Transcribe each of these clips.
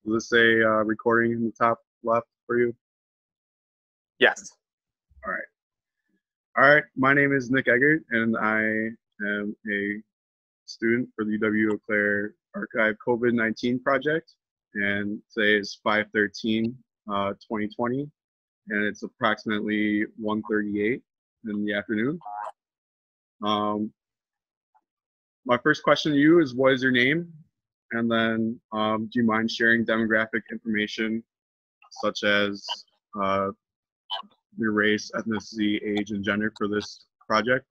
Does this say recording in the top left for you? Yes. All right. All right. My name is Nick Eggert, and I am a student for the UW Eau Claire Archive COVID-19 project. And today is 5/13, 2020, and it's approximately 1:38 in the afternoon. My first question to you is, what is your name? And then, do you mind sharing demographic information such as your race, ethnicity, age, and gender for this project?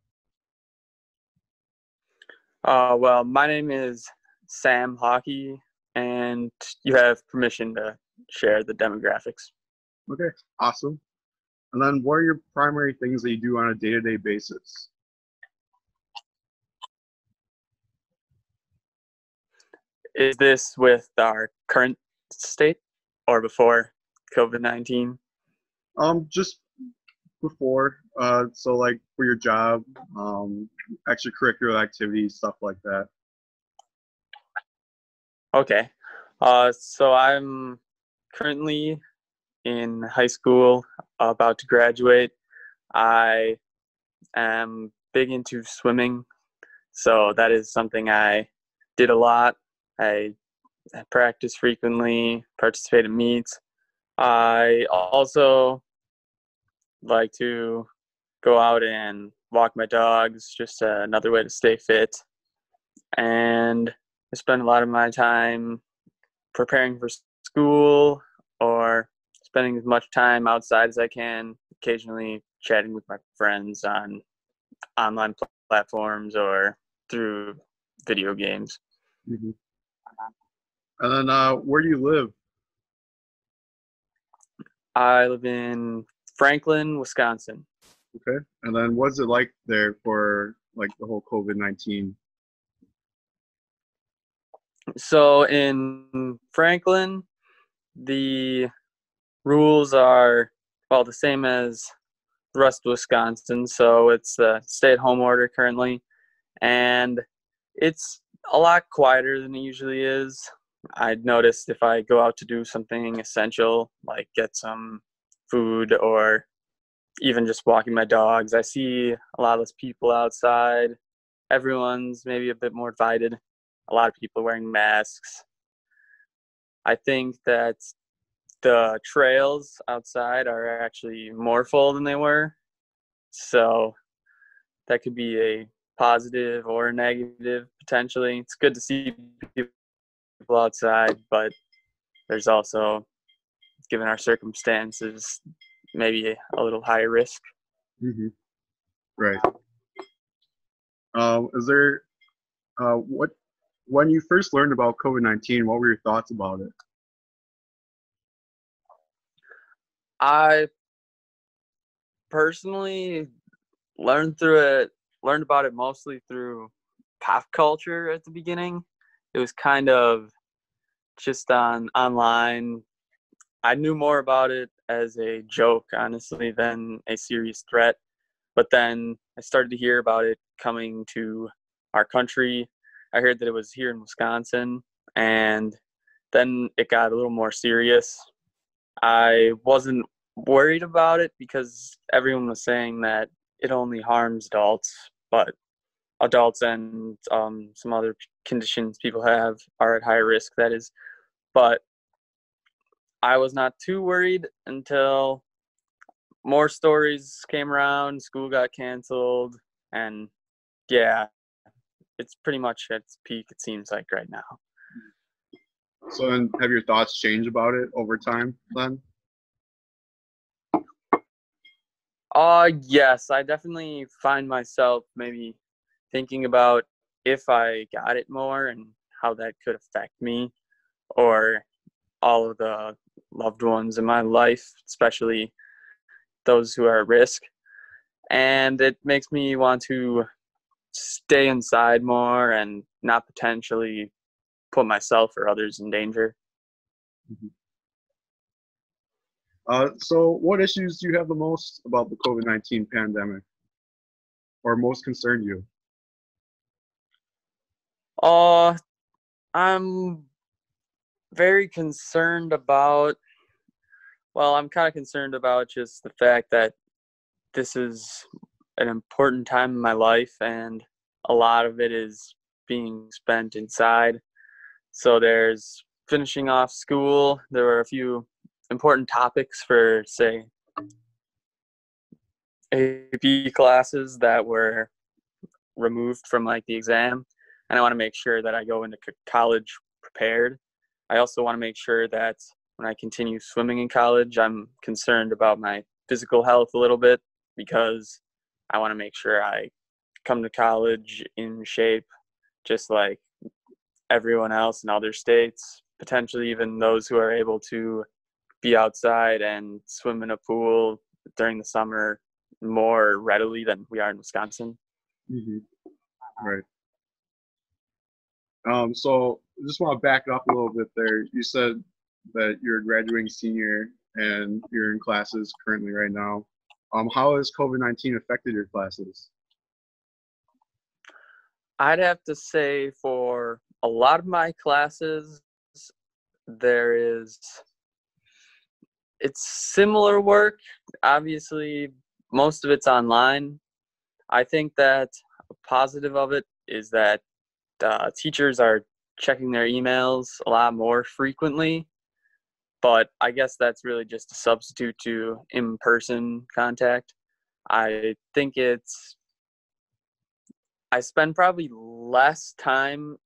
Well, my name is Sam Hauke, and you have permission to share the demographics. Okay, awesome. And then, what are your primary things that you do on a day-to-day basis? Is this with our current state or before COVID-19? Just before, so like for your job, extracurricular activities, stuff like that. Okay. So I'm currently in high school, about to graduate. I am big into swimming, so that is something I did a lot. I practice frequently, participate in meets. I also like to go out and walk my dogs, just another way to stay fit. And I spend a lot of my time preparing for school or spending as much time outside as I can, occasionally chatting with my friends on online platforms or through video games. Mm-hmm. And then, where do you live? I live in Franklin, Wisconsin. Okay. And then, what's it like there for like the whole COVID-19? So in Franklin, the rules are, well, the same as the rest of Wisconsin. So it's a stay-at-home order currently, and it's a lot quieter than it usually is. I'd noticed if I go out to do something essential, like get some food or even just walking my dogs, I see a lot less people outside. Everyone's maybe a bit more divided. A lot of people wearing masks. I think that the trails outside are actually more full than they were. So that could be a positive or a negative potentially. It's good to see people outside, but there's also, given our circumstances, maybe a little higher risk. Mm-hmm. Right. Is there what when you first learned about COVID-19, what were your thoughts about it? I personally learned about it mostly through pop culture at the beginning. It was kind of just online. I knew more about it as a joke, honestly, than a serious threat. But then I started to hear about it coming to our country. I heard that it was here in Wisconsin, and then it got a little more serious. I wasn't worried about it because everyone was saying that it only harms adults, but adults and some other conditions people have are at higher risk, that is. But I was not too worried until more stories came around, school got canceled, and yeah, it's pretty much at its peak, it seems like right now. So then, have your thoughts changed about it over time then? Yes, I definitely find myself maybe thinking about if I got it more and how that could affect me or all of the loved ones in my life, especially those who are at risk. And it makes me want to stay inside more and not potentially put myself or others in danger. Mm-hmm. So what issues do you have the most about the COVID-19 pandemic, or most concern you? Uh, I'm very concerned about, well, I'm kind of concerned about just the fact that this is an important time in my life and a lot of it is being spent inside. So there's finishing off school. There were a few important topics for, say, AP classes that were removed from like the exam, and I want to make sure that I go into college prepared. I also want to make sure that when I continue swimming in college, I'm concerned about my physical health a little bit because I want to make sure I come to college in shape, just like everyone else in other states, potentially even those who are able to be outside and swim in a pool during the summer more readily than we are in Wisconsin. Mm-hmm. Right. So I just want to back up a little bit there. You said that you're a graduating senior and you're in classes currently right now. How has COVID-19 affected your classes? I'd have to say for a lot of my classes, it's similar work. Obviously, most of it's online. I think that a positive of it is that teachers are checking their emails a lot more frequently, but I guess that's really just a substitute to in-person contact. I think I spend probably less time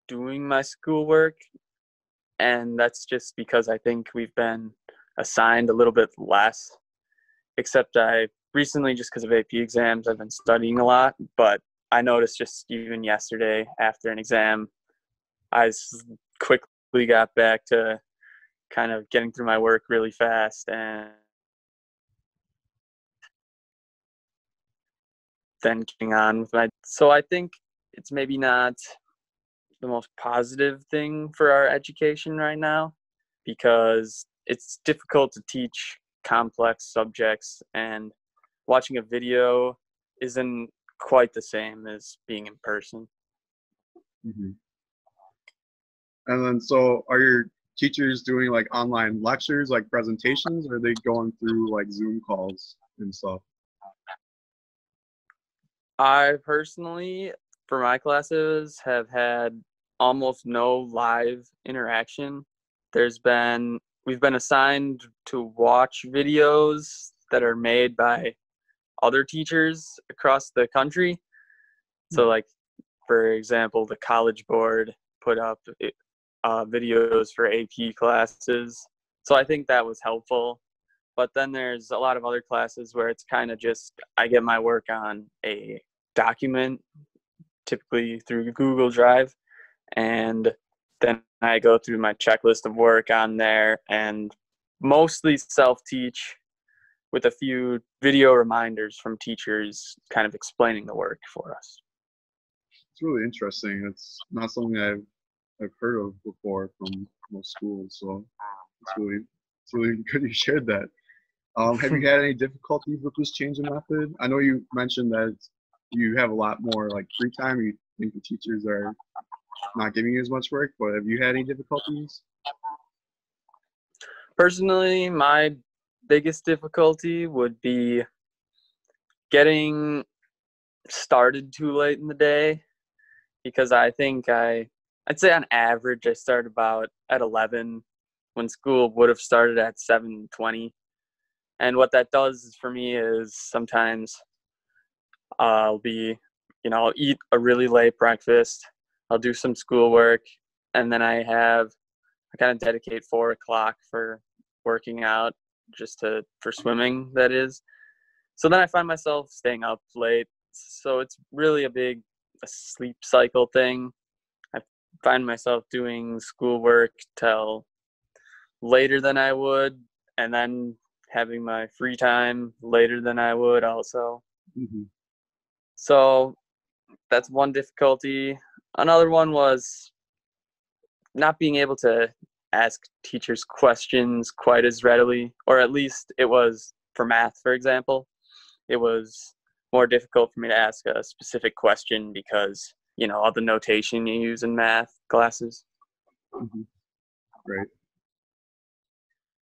doing my schoolwork, and that's just because I think we've been assigned a little bit less, except I recently, just because of AP exams, I've been studying a lot, but I noticed just even yesterday after an exam, I quickly got back to kind of getting through my work really fast and then getting on with my. So I think it's maybe not the most positive thing for our education right now because it's difficult to teach complex subjects, and watching a video isn't quite the same as being in person. Mm-hmm. And then, so are your teachers doing like online lectures, like presentations, or are they going through like Zoom calls and stuff? I personally, for my classes, have had almost no live interaction. We've been assigned to watch videos that are made by other teachers across the country. So, like, for example, the College Board put up videos for AP classes. So I think that was helpful. But then there's a lot of other classes where it's kind of just I get my work on a document, typically through Google Drive, and then I go through my checklist of work on there and mostly self-teach with a few video reminders from teachers kind of explaining the work for us. It's really interesting. It's not something I've heard of before from most schools, so it's really good you shared that. Have you had any difficulties with this change in method? I know you mentioned that you have a lot more like free time. You think the teachers are not giving you as much work, but have you had any difficulties? Personally, my biggest difficulty would be getting started too late in the day because I think I'd say on average I start about at 11 when school would have started at 7:20. And what that does for me is sometimes I'll I'll eat a really late breakfast, I'll do some schoolwork, and then I kind of dedicate 4 o'clock for working out for swimming, that is. So then I find myself staying up late. So it's really a sleep cycle thing. I find myself doing schoolwork till later than I would, and then having my free time later than I would also. Mm-hmm. So that's one difficulty. Another one was not being able to ask teachers questions quite as readily, or at least it was for math, for example. It was more difficult for me to ask a specific question because, all the notation you use in math classes. Mm-hmm. Great.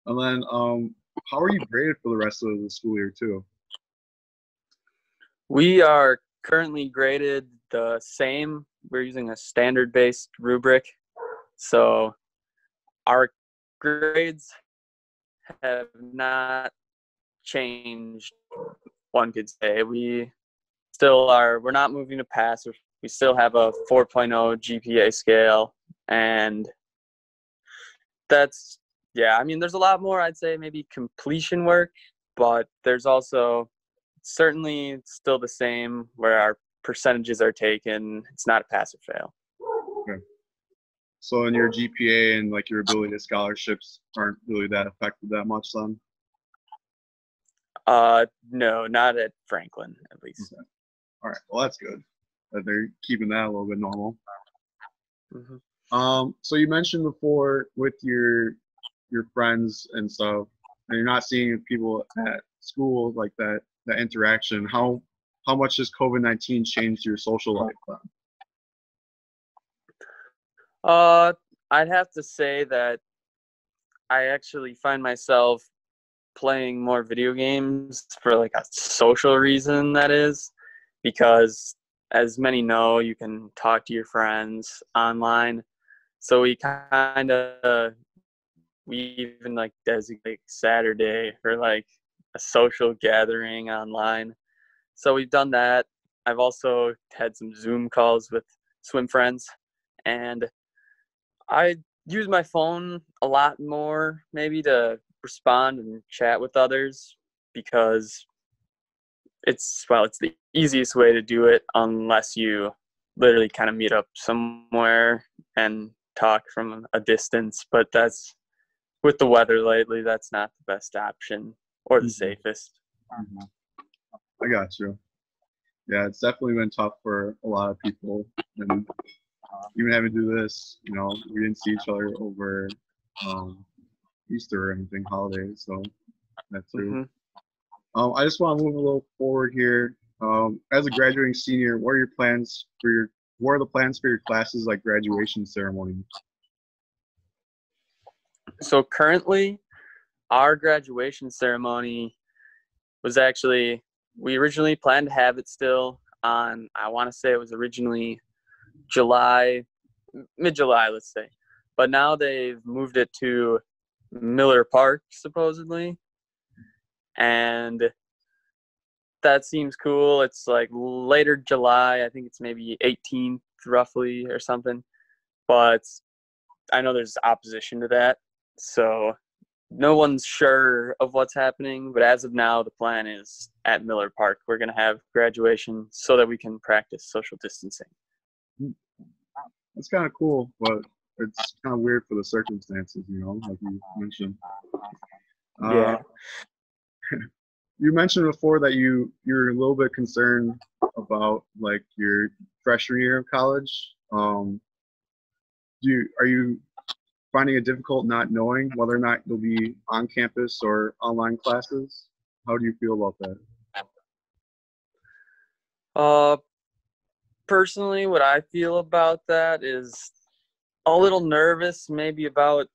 And then, how are you graded for the rest of the school year too? We are currently graded the same. We're using a standard-based rubric. So our grades have not changed, one could say. We're not moving to pass. We still have a 4.0 GPA scale. And that's, yeah, I mean, there's a lot more, I'd say, maybe completion work, but there's also certainly still the same where our percentages are taken. It's not a pass or fail. Okay. So in your GPA and like your ability to scholarships aren't really that affected that much then? No, not at Franklin, at least. Okay. All right. Well, that's good that they're keeping that a little bit normal. Mm-hmm. So you mentioned before with your friends and stuff, and you're not seeing people at school like that interaction. How much has COVID-19 changed your social life then? I'd have to say that I actually find myself playing more video games for like a social reason, that is, because as many know, you can talk to your friends online. So we even like designate Saturday for like a social gathering online. So we've done that. I've also had some Zoom calls with swim friends, and I use my phone a lot more maybe to respond and chat with others because it's the easiest way to do it unless you literally kind of meet up somewhere and talk from a distance. But that's, with the weather lately, that's not the best option or the safest. Mm-hmm. I got you. Yeah, it's definitely been tough for a lot of people. And even having to do this, we didn't see each other over Easter or anything, holidays, so that too. Mm-hmm. I just want to move a little forward here. As a graduating senior, what are the plans for your classes like graduation ceremony? So currently, our graduation ceremony was actually, we originally planned to have it still on, I want to say it was originally mid-July, let's say. But now they've moved it to Miller Park, supposedly. And that seems cool. It's like later July. I think it's maybe 18th roughly or something. But I know there's opposition to that. So no one's sure of what's happening. But as of now, the plan is at Miller Park. We're going to have graduation so that we can practice social distancing. That's kind of cool, but it's kind of weird for the circumstances, like you mentioned. Yeah. You mentioned before that you're a little bit concerned about like your freshman year of college. Are you finding it difficult not knowing whether or not you'll be on campus or online classes? How do you feel about that? Personally, what I feel about that is a little nervous, maybe about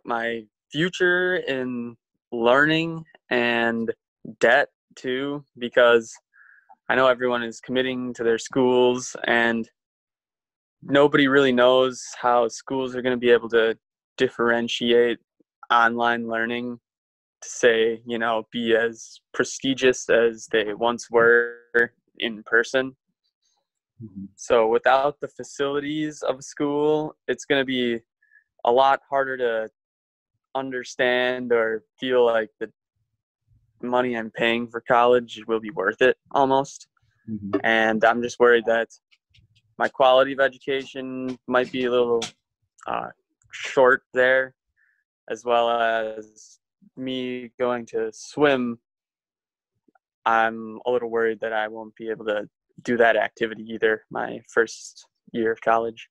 my future in learning and debt too, because I know everyone is committing to their schools and nobody really knows how schools are going to be able to differentiate online learning to say, be as prestigious as they once were in person. Mm-hmm. So without the facilities of a school, it's going to be a lot harder to understand or feel like the money I'm paying for college will be worth it almost. Mm-hmm. And I'm just worried that my quality of education might be a little short there, as well as me going to swim. I'm a little worried that I won't be able to do that activity either my first year of college.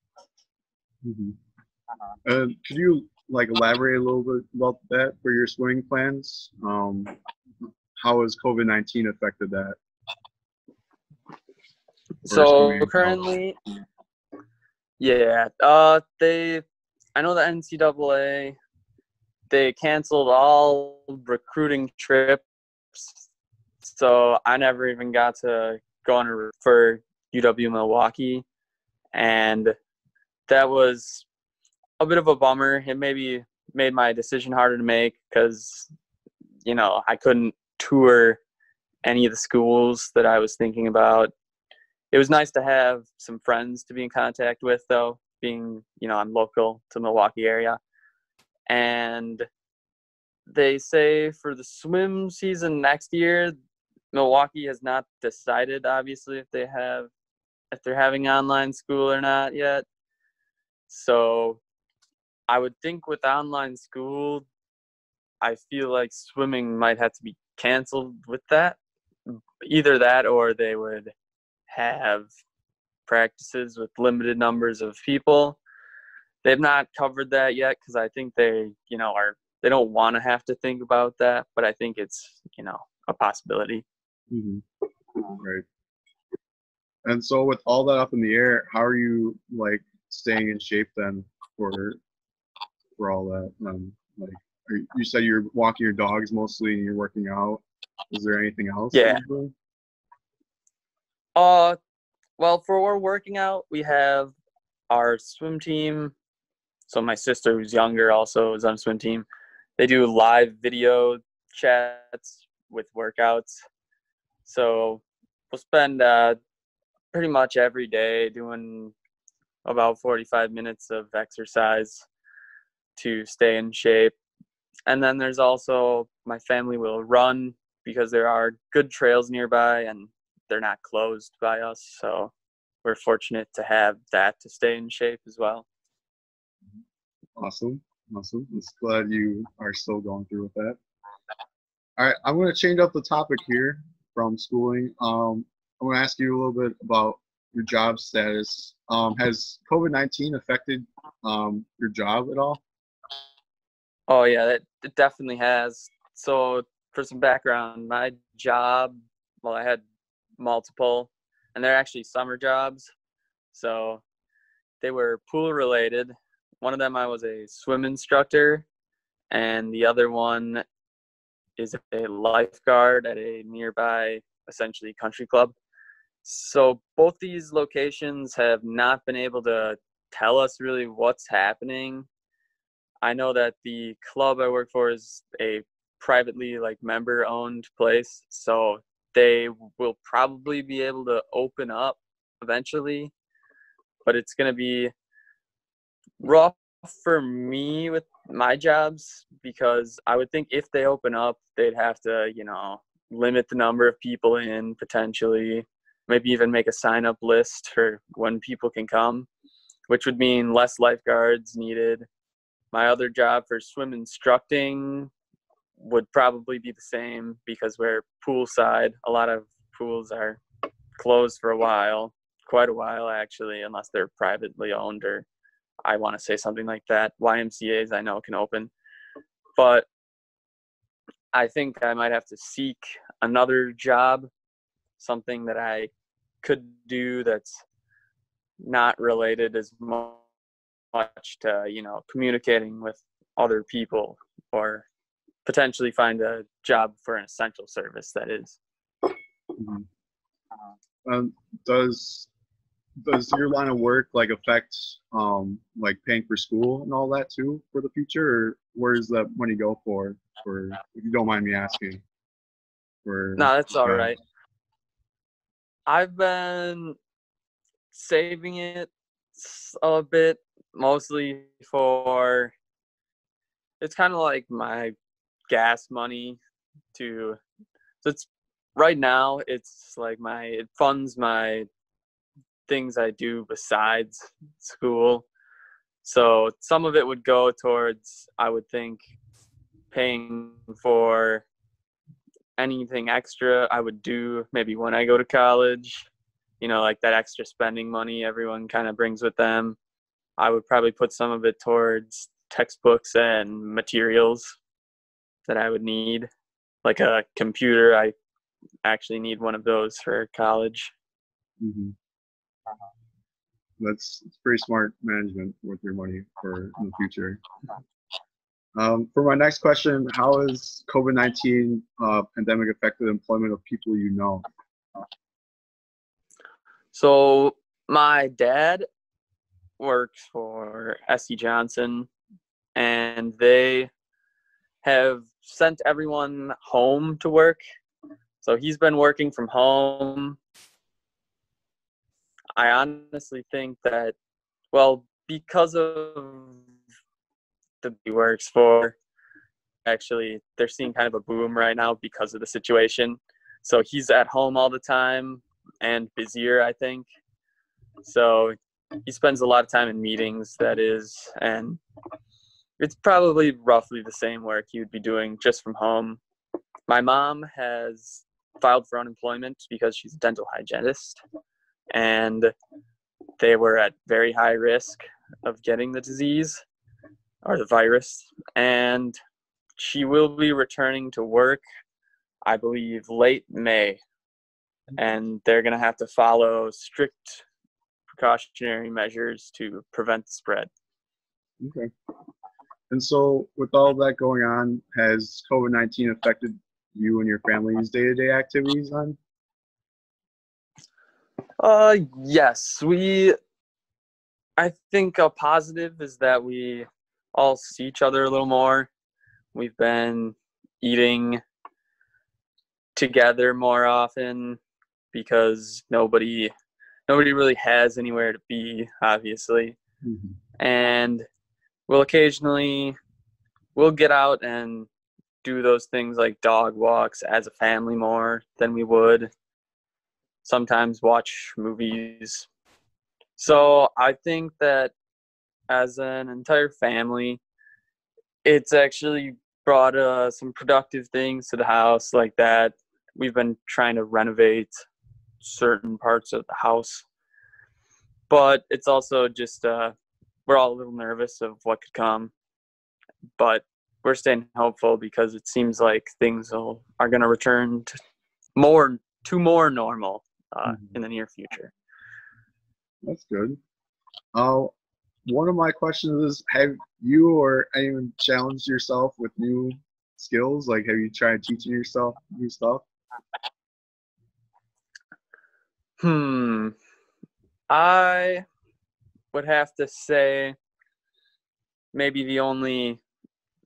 Mm-hmm. Could you elaborate a little bit about that for your swimming plans? How has COVID-19 affected that? So currently, yeah, I know the NCAA, they canceled all recruiting trips, so I never even got to go on for UW Milwaukee, and that was a bit of a bummer. It maybe made my decision harder to make because, I couldn't tour any of the schools that I was thinking about. It was nice to have some friends to be in contact with, though, being, I'm local to the Milwaukee area. And they say for the swim season next year, Milwaukee has not decided, obviously, if they're having online school or not yet. So I would think with online school, I feel like swimming might have to be canceled with that. Either that or they would have practices with limited numbers of people. They've not covered that yet because I think they don't want to have to think about that, but I think it's, a possibility. Mm-hmm. Right. And so with all that up in the air, how are you like staying in shape then for all that? Like you said you're walking your dogs mostly and you're working out. Is there anything else? Yeah. Well, for working out, we have our swim team. So my sister, who's younger, also is on a swim team. They do live video chats with workouts. So we'll spend pretty much every day doing about 45 minutes of exercise to stay in shape. And then there's also my family will run because there are good trails nearby and they're not closed by us. So we're fortunate to have that to stay in shape as well. Awesome. I'm just glad you are still going through with that. All right, I'm going to change up the topic here from schooling. I'm going to ask you a little bit about your job status. Has COVID-19 affected your job at all? Oh, yeah, it definitely has. So for some background, my job, well, I had multiple, and they're actually summer jobs. So they were pool related. One of them I was a swim instructor, and the other one is a lifeguard at a nearby, essentially, country club. So both these locations have not been able to tell us really what's happening. I know that the club I work for is a privately member owned place, so they will probably be able to open up eventually, but it's going to be rough for me with my jobs because I would think if they open up, they'd have to, limit the number of people in potentially, maybe even make a sign up list for when people can come, which would mean less lifeguards needed. My other job for swim instructing would probably be the same because we're poolside. A lot of pools are closed for a while, quite a while actually, unless they're privately owned or I want to say something like that. YMCAs I know can open. But I think I might have to seek another job, something that I could do that's not related as much to, communicating with other people, or potentially find a job for an essential service that is. Mm-hmm. Does your line of work affect paying for school and all that too for the future, or where does that money go for if you don't mind me asking? No, that's all right. I've been saving it a bit, mostly for, it's kind of like my gas money so it's right now it's it funds my things I do besides school. So some of it would go towards, I would think, paying for anything extra I would do maybe when I go to college, that extra spending money everyone kind of brings with them. I would probably put some of it towards textbooks and materials that I would need, like a computer. I actually need one of those for college. Mm-hmm. It's pretty smart management with your money for in the future. For my next question, how has COVID-19 pandemic affected employment of people you know? So my dad works for SC Johnson, and they have sent everyone home to work. So he's been working from home. I honestly think that, well, because of the he works for, actually, they're seeing kind of a boom right now because of the situation. So he's at home all the time and busier, I think. So he spends a lot of time in meetings, that is, and it's probably roughly the same work he would be doing just from home. My mom has filed for unemployment because she's a dental hygienist, and they were at very high risk of getting the disease or the virus. And she will be returning to work, I believe, late May. And they're going to have to follow strict precautionary measures to prevent the spread. Okay. And so, with all that going on, has COVID-19 affected you and your family's day-to-day activities then? Yes. I think a positive is that we all see each other a little more. We've been eating together more often because nobody really has anywhere to be, obviously. Mm-hmm. And we'll get out and do those things like dog walks as a family more than we would. Sometimes watch movies. So I think that as an entire family, it's actually brought some productive things to the house like that. We've been trying to renovate certain parts of the house, but it's also just we're all a little nervous of what could come, but we're staying hopeful because it seems like things are going to return to more normal in the near future. That's good. One of my questions is, have you or anyone challenged yourself with new skills? Like, have you tried teaching yourself new stuff? I would have to say maybe the only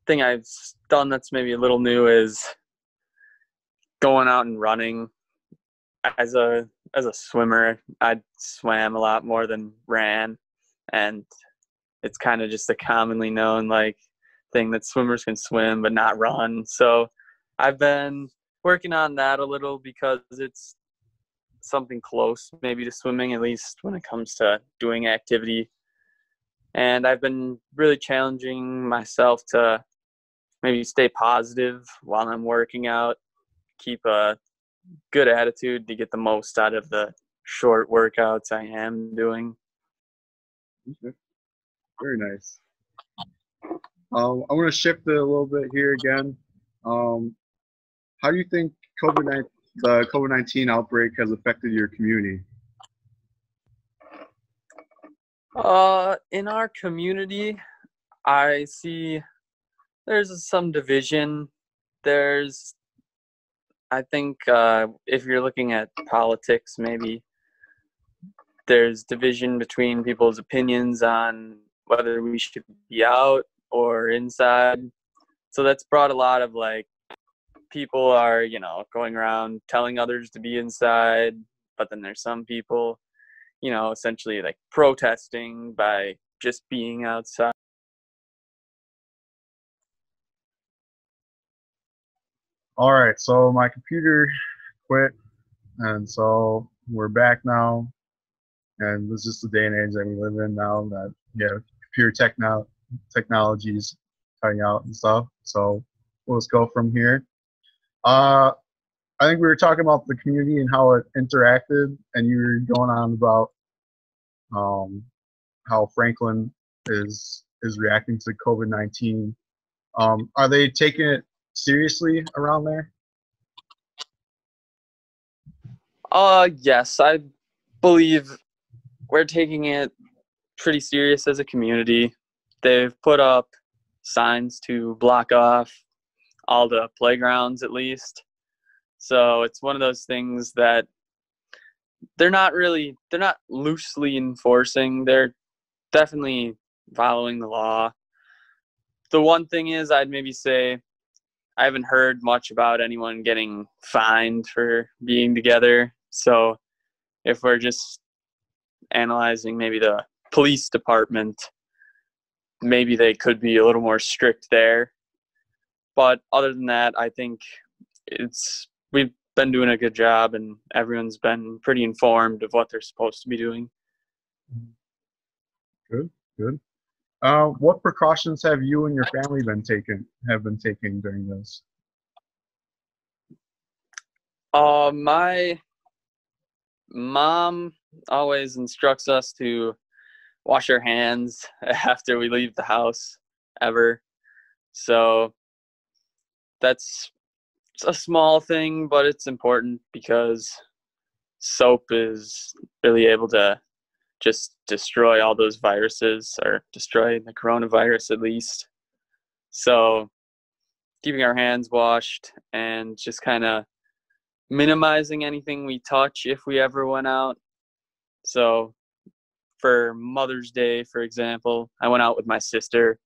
thing I've done that's maybe a little new is going out and running. As a swimmer, I swam a lot more than ran, and it's kind of just a commonly known thing that swimmers can swim but not run. So I've been working on that a little because it's something close maybe to swimming, at least when it comes to doing activity. And I've been really challenging myself to maybe stay positive while I'm working out, keep a good attitude to get the most out of the short workouts I am doing. Okay. Very nice. I'm going to shift it a little bit here again. How do you think the COVID-19 outbreak has affected your community? In our community, I see there's some division. I think if you're looking at politics, maybe there's division between people's opinions on whether we should be out or inside. So that's brought a lot of people are, going around telling others to be inside, but then there's some people, essentially protesting by just being outside. All right, so my computer quit, and so we're back now. And this is just the day and age that we live in now, that computer technologies cutting out and stuff. So let's go from here. I think we were talking about the community and how it interacted, and you were going on about how Franklin is reacting to COVID-19. Are they taking it seriously around there? Yes, I believe we're taking it pretty serious as a community. They've put up signs to block off all the playgrounds at least. So it's one of those things that they're not loosely enforcing. They're definitely following the law. The one thing is, I'd maybe say I haven't heard much about anyone getting fined for being together. So if we're just analyzing maybe the police department, maybe they could be a little more strict there. But other than that, I think we've been doing a good job, and everyone's been pretty informed of what they're supposed to be doing. Good, good. What precautions have you and your family been taking during this? My mom always instructs us to wash our hands after we leave the house ever. So that's a small thing, but it's important because soap is really able to just destroy all those viruses, or destroy the coronavirus at least. So keeping our hands washed and just kind of minimizing anything we touch if we ever went out. So for Mother's Day, for example, I went out with my sister,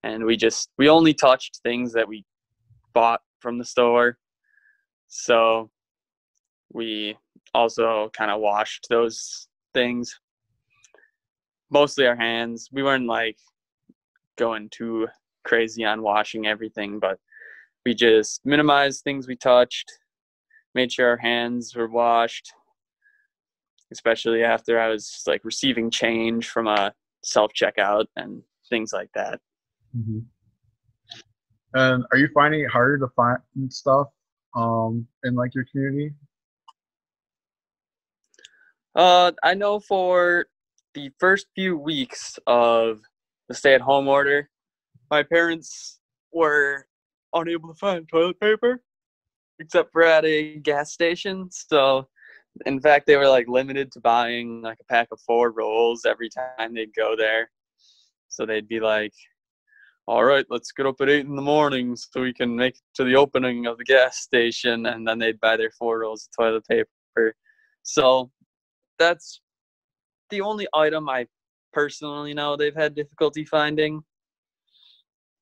and we only touched things that we bought from the store. So we also kind of washed those things, mostly our hands. We weren't like going too crazy on washing everything, but we just minimized things we touched, made sure our hands were washed, especially after I was like receiving change from a self-checkout and things like that. Mm-hmm. And are you finding it harder to find stuff in like your community? I know for the first few weeks of the stay-at-home order, my parents were unable to find toilet paper except for at a gas station. So in fact, they were like limited to buying like a pack of 4 rolls every time they'd go there. So they'd be like, all right, let's get up at 8 in the morning so we can make it to the opening of the gas station. And then they'd buy their 4 rolls of toilet paper. So that's the only item I personally know they've had difficulty finding.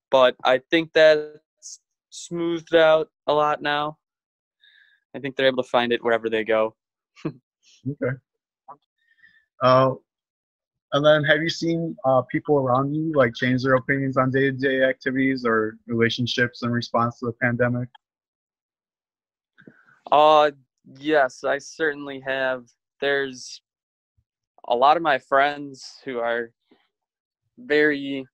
But I think that's smoothed out a lot now. I think they're able to find it wherever they go. Okay. And then have you seen people around you like change their opinions on day-to-day activities or relationships in response to the pandemic? Yes, I certainly have. There's a lot of my friends who are very,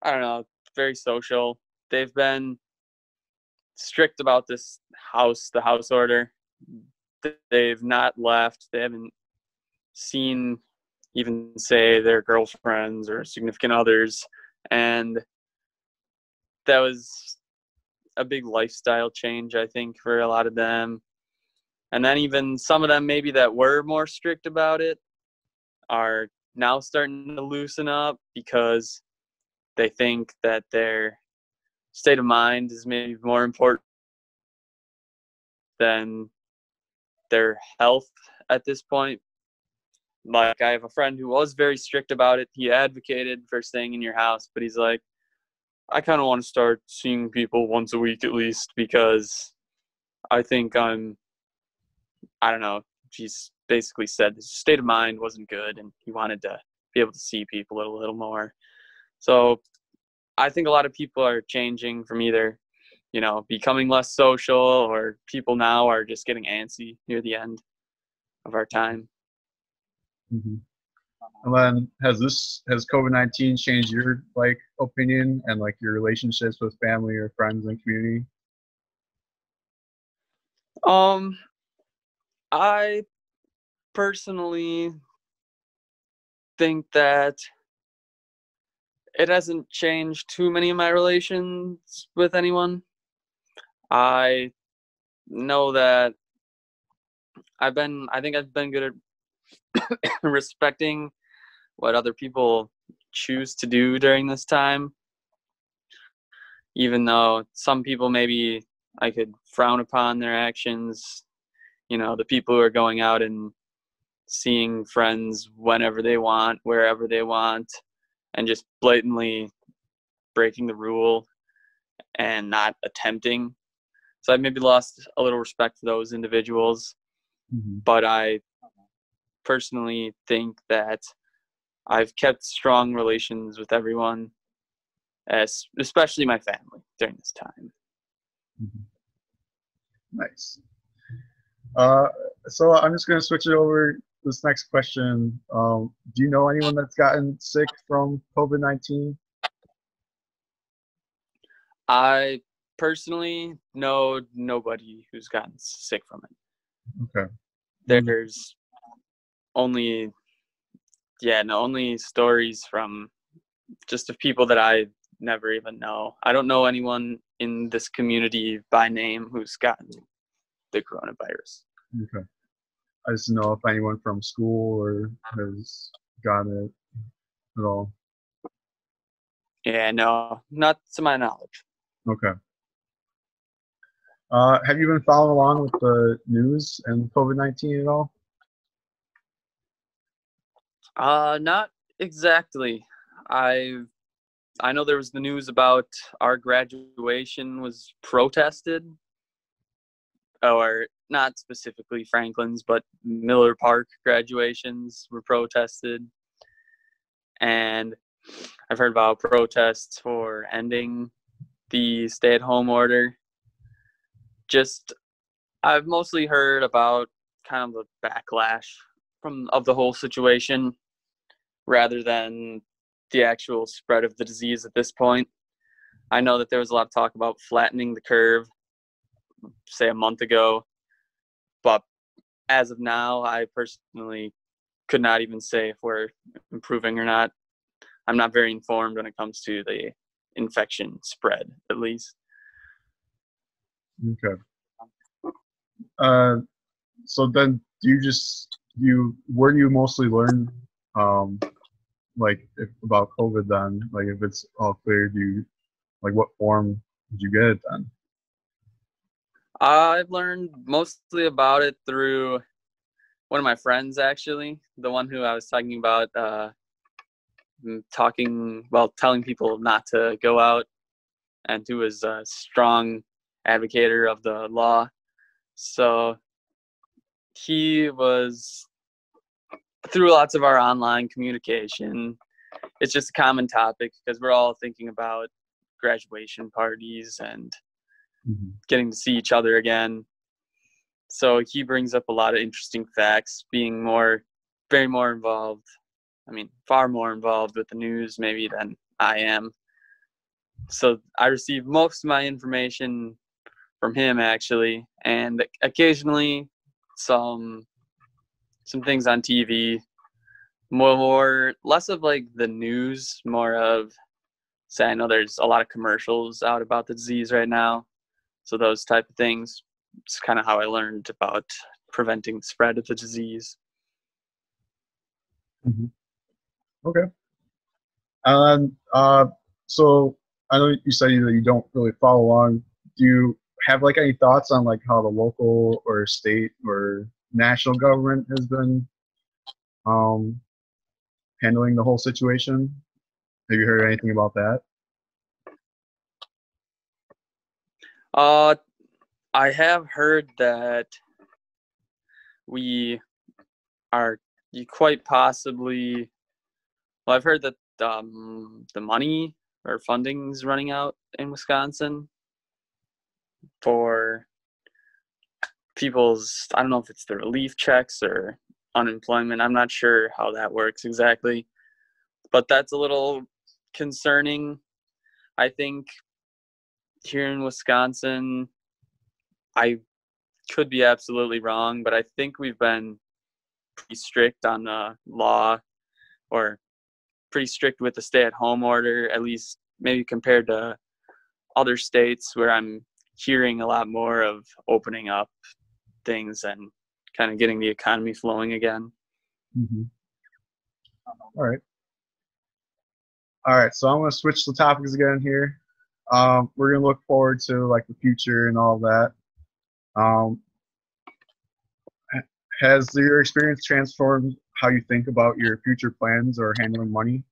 I don't know, very social. They've been strict about the house order. They've not left. They haven't seen even say their girlfriends or significant others. And that was a big lifestyle change, I think, for a lot of them. And then even some of them maybe that were more strict about it are now starting to loosen up because they think that their state of mind is maybe more important than their health at this point. Like, I have a friend who was very strict about it. He advocated for staying in your house, but he's like, I kind of want to start seeing people once a week at least, because I think I don't know, he's basically said his state of mind wasn't good and he wanted to be able to see people a little more. So I think a lot of people are changing from either, becoming less social, or people now are just getting antsy near the end of our time. Mm-hmm. And then has COVID-19 changed your like opinion and like your relationships with family or friends and community? I personally think that it hasn't changed too many of my relations with anyone. I know that I think I've been good at respecting what other people choose to do during this time, even though some people maybe I could frown upon their actions. The people who are going out and seeing friends whenever they want, wherever they want, and just blatantly breaking the rule and not attempting. So I maybe lost a little respect for those individuals. Mm-hmm. But I personally think that I've kept strong relations with everyone, especially my family during this time. Mm-hmm. Nice. So I'm just going to switch it over. This next question. Do you know anyone that's gotten sick from COVID-19? I personally know nobody who's gotten sick from it. Okay. There's only stories from just of people that I never even know. I don't know anyone in this community by name who's gotten the coronavirus. Okay. I just know if anyone from school or has gotten it at all. Yeah, no, not to my knowledge. Okay. Have you been following along with the news and COVID-19 at all? Not exactly. I know there was the news about our graduation was protested, or not specifically Franklin's, but Miller Park graduations were protested. And I've heard about protests for ending the stay-at-home order. I've mostly heard about kind of the backlash of the whole situation rather than the actual spread of the disease at this point. I know that there was a lot of talk about flattening the curve, say a month ago, but as of now, I personally could not even say if we're improving or not. I'm not very informed when it comes to the infection spread, at least. Okay. So then where do you mostly learn about COVID then? Like if it's all clear, what form did you get it then? I've learned mostly about it through one of my friends, actually, the one who I was talking about, telling people not to go out, and who was a strong advocator of the law. So he was, through lots of our online communication, it's just a common topic because we're all thinking about graduation parties and getting to see each other again. So he brings up a lot of interesting facts, being very more involved. I mean, far more involved with the news maybe than I am. So I receive most of my information from him, actually, and occasionally some things on TV. Less of like the news, more of, say, I know there's a lot of commercials out about the disease right now. So those type of things. It's kind of how I learned about preventing the spread of the disease. Mm-hmm. Okay. So I know you said that you don't really follow along. Do you have any thoughts on how the local or state or national government has been handling the whole situation? Have you heard anything about that? I have heard that we are quite possibly. Well, I've heard that the money or funding is running out in Wisconsin for people's. I don't know if it's the relief checks or unemployment. I'm not sure how that works exactly, but that's a little concerning. I think here in Wisconsin, I could be absolutely wrong, but I think we've been pretty strict on the law, or pretty strict with the stay-at-home order, at least maybe compared to other states where I'm hearing a lot more of opening up things and kind of getting the economy flowing again. Mm-hmm. All right. All right. So I'm gonna switch the topics again here. We're gonna look forward to like the future and all that. Um, has your experience transformed how you think about your future plans or handling money?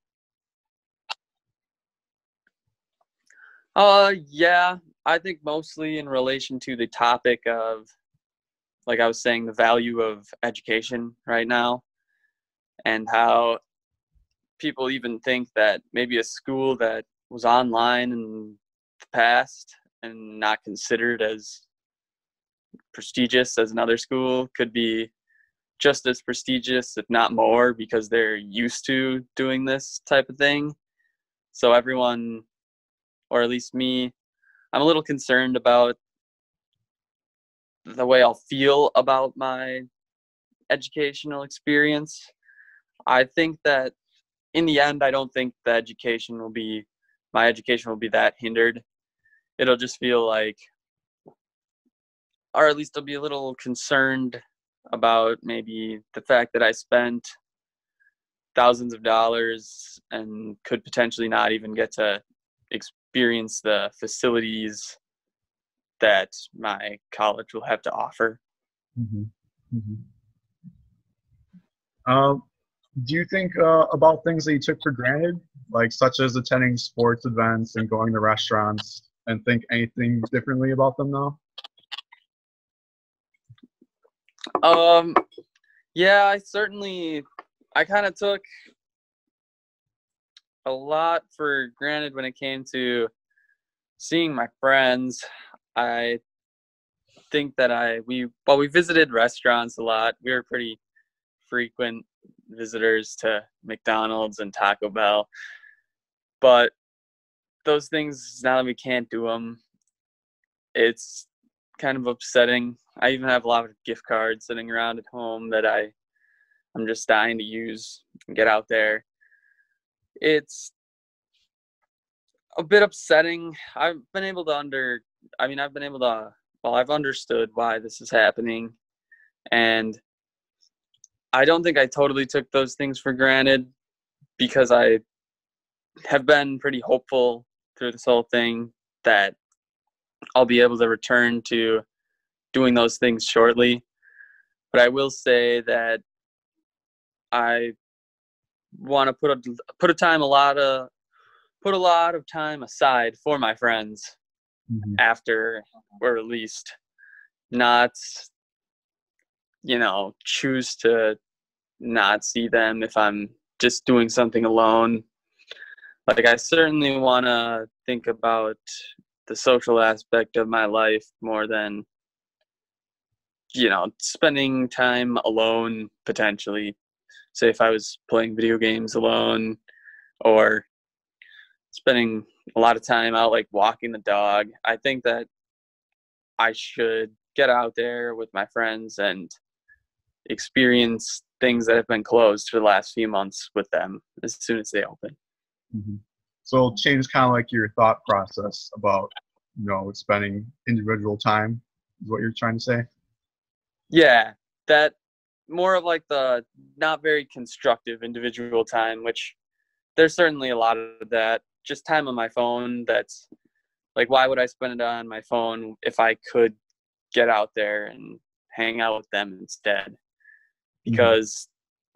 Yeah, I think mostly in relation to the topic of, like I was saying, the value of education right now, and how people even think that maybe a school that was online in the past and not considered as prestigious as another school could be just as prestigious, if not more, because they're used to doing this type of thing. So everyone, or at least me, I'm a little concerned about the way I'll feel about my educational experience. I think that in the end, I don't think my education will be that hindered. It'll just feel like, or at least I'll be a little concerned about maybe the fact that I spent thousands of dollars and could potentially not even get to experience the facilities that my college will have to offer. Mm-hmm. Mm-hmm. Um, do you think about things that you took for granted, like such as attending sports events and going to restaurants, and think anything differently about them now? Um, yeah, I kind of took a lot for granted when it came to seeing my friends. I think that we visited restaurants a lot. We were pretty frequent visitors to McDonald's and Taco Bell. But those things, now that we can't do them, it's kind of upsetting. I even have a lot of gift cards sitting around at home that I'm just dying to use and get out there. It's a bit upsetting. I've understood why this is happening, and I don't think I totally took those things for granted, because I have been pretty hopeful through this whole thing that I'll be able to return to doing those things shortly. But I will say that I want to put a lot of time aside for my friends Mm-hmm. after we're released, not choose to not see them if I'm just doing something alone. Like, I certainly want to think about the social aspect of my life more than, spending time alone potentially. Say if I was playing video games alone, or spending a lot of time out, like walking the dog. I think that I should get out there with my friends and experience things that have been closed for the last few months with them as soon as they open. Mm-hmm. So change kind of like your thought process about, spending individual time is what you're trying to say? Yeah, that more of like the not very constructive individual time, which there's certainly a lot of that. Just time on my phone that's like, why would I spend it on my phone if I could get out there and hang out with them instead? Mm-hmm. Because,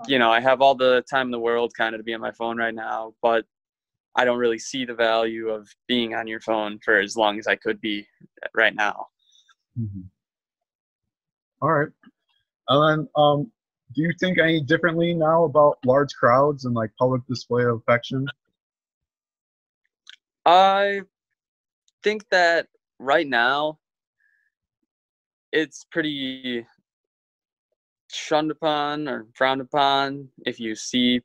I have all the time in the world kind of to be on my phone right now, but I don't really see the value of being on your phone for as long as I could be right now. Mm-hmm. All right. And then, do you think any differently now about large crowds and like public display of affection? I think that right now it's pretty shunned upon or frowned upon if you see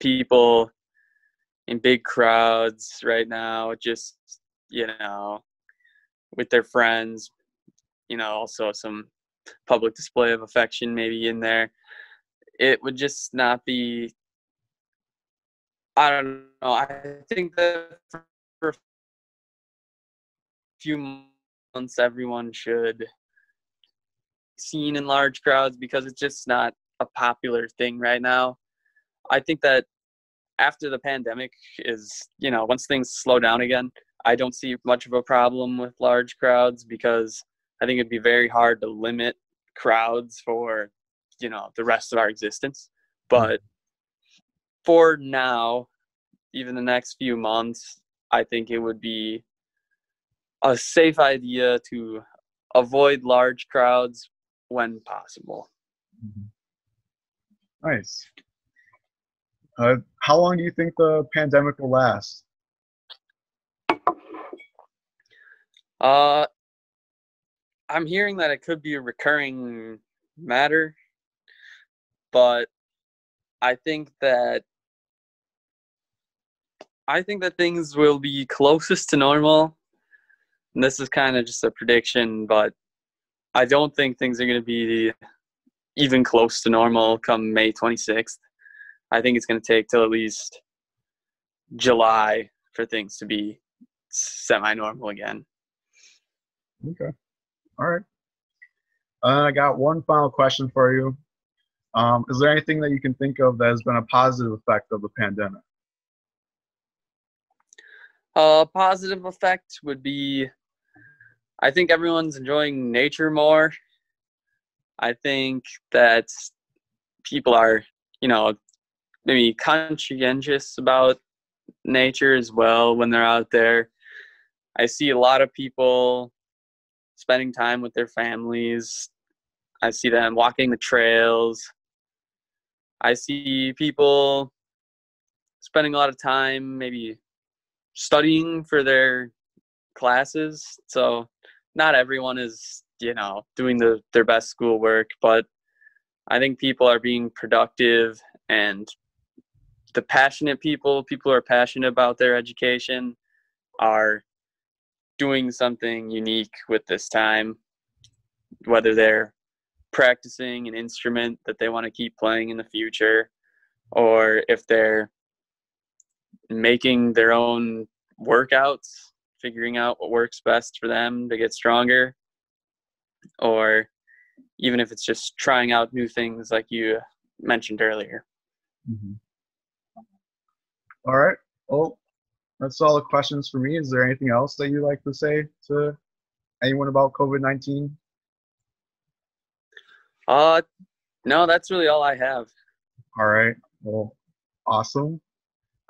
people in big crowds right now, just, with their friends, also some public display of affection maybe in there. It would just not be, I don't know. I think that for a few months, everyone should be seen in large crowds, because it's just not a popular thing right now. I think that after the pandemic is, once things slow down again, I don't see much of a problem with large crowds, because I think it'd be very hard to limit crowds for, the rest of our existence. But for now, even the next few months, I think it would be a safe idea to avoid large crowds when possible. Nice. How long do you think the pandemic will last? I'm hearing that it could be a recurring matter, but I think that things will be closest to normal. And this is kind of just a prediction, but I don't think things are going to be even close to normal come May 26th. I think it's going to take till at least July for things to be semi-normal again. Okay. All right. I got one final question for you. Is there anything that you can think of that has been a positive effect of the pandemic? A positive effect would be, I think everyone's enjoying nature more. I think that people are, maybe conscientious about nature as well when they're out there. I see a lot of people spending time with their families. I see them walking the trails. I see people spending a lot of time maybe studying for their classes. So not everyone is, doing their best schoolwork, but I think people are being productive, and the passionate people who are passionate about their education are doing something unique with this time, whether they're practicing an instrument that they want to keep playing in the future, or if they're making their own workouts, figuring out what works best for them to get stronger, or even if it's just trying out new things like you mentioned earlier. Mm-hmm. All right. Well, that's all the questions for me. Is there anything else that you'd like to say to anyone about COVID-19? No, that's really all I have. All right. Well, awesome.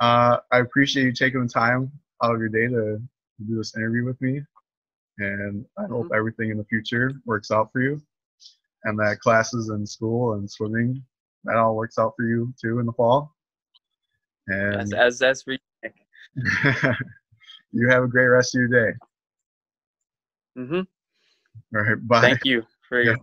I appreciate you taking the time out of your day to do this interview with me. And I hope everything in the future works out for you, and that classes and school and swimming, that all works out for you too in the fall. And as for you. You have a great rest of your day. Mm-hmm. All right. Bye. Thank you for your